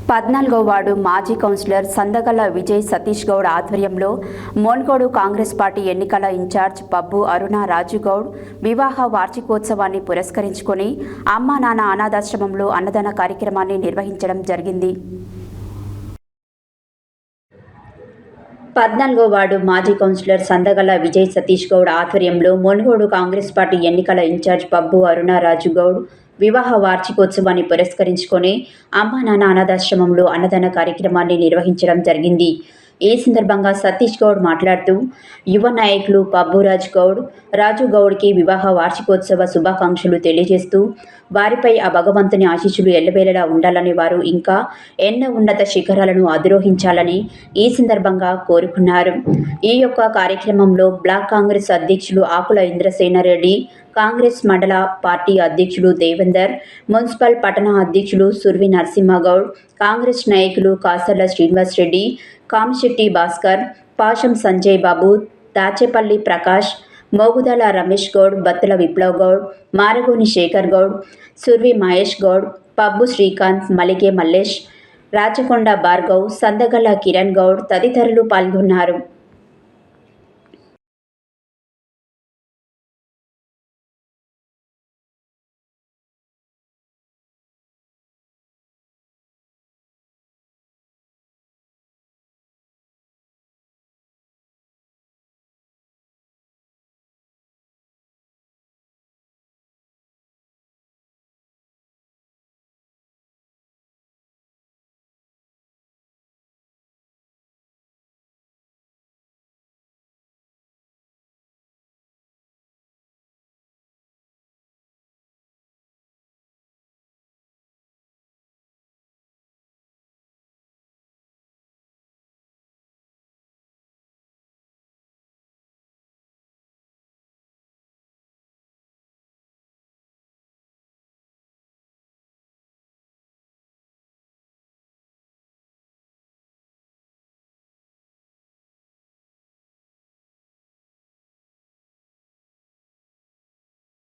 14వ ward మాజీ councillor సందగల Vijay Satish Goud ఆధ్వర్యంలో మోన్గోడు Congress party ఎన్నికల ఇన్ఛార్జ్ పబ్బు అరుణ రాజు గౌడ్ వివాహ వార్షికోత్సవాన్ని పురస్కరించుకొని అమ్మా నాన్న అనాథాశ్రమంలో అన్నదాన కార్యక్రమాన్ని నిర్వహించడం జరిగింది. 14వ వార్డు మాజీ కౌన్సిలర్ సందగల విజయ్ సతీష్ గౌడ్ ఆధ్వర్యంలో మోన్గోడు కాంగ్రెస్ పార్టీ ఎన్నికల ఇన్ఛార్జ్ పబ్బు అరుణ రాజు గౌడ్ వివాహ వార్షికోత్సవాన్ని పురస్కరించుకొని అమ్మా నాన్న అనాథాశ్రమంలో అన్నదాన కార్యక్రమాన్ని నిర్వహించడం జరిగింది. ఈ సందర్భంగా సతీష్ గౌడ్ మాట్లాడుతూ యువ నాయకులు పబ్బురాజ్ గౌడ్ రాజు గౌడ్కి వివాహ వార్షికోత్సవ శుభాకాంక్షలు తెలియజేస్తూ వారిపై ఆ భగవంతుని ఆశీస్సులు ఎల్లవేళలా ఉండాలని, వారు ఇంకా ఎన్నో ఉన్నత శిఖరాలను అధిరోహించాలని ఈ సందర్భంగా కోరుకున్నారు. ఈ యొక్క కార్యక్రమంలో బ్లాక్ కాంగ్రెస్ అధ్యక్షులు ఆకుల ఇంద్రసేనారెడ్డి, కాంగ్రెస్ మండల పార్టీ అధ్యక్షులు దేవేందర్, మున్సిపల్ పట్టణ అధ్యక్షులు సుర్వి నరసింహగౌడ్, కాంగ్రెస్ నాయకులు కాసర్ల శ్రీనివాస్ రెడ్డి, కామిశెట్టి భాస్కర్, పాషం సంజయ్ బాబు, దాచేపల్లి ప్రకాష్, మోగుదల రమేష్ గౌడ్, బత్తుల విప్లవ్ గౌడ్, మారగోని శేఖర్ గౌడ్, సుర్వి మహేష్ గౌడ్, పబ్బు శ్రీకాంత్, మలిగే మల్లేష్, రాచకొండ భార్గవ్, సందగల కిరణ్ గౌడ్ తదితరులు పాల్గొన్నారు.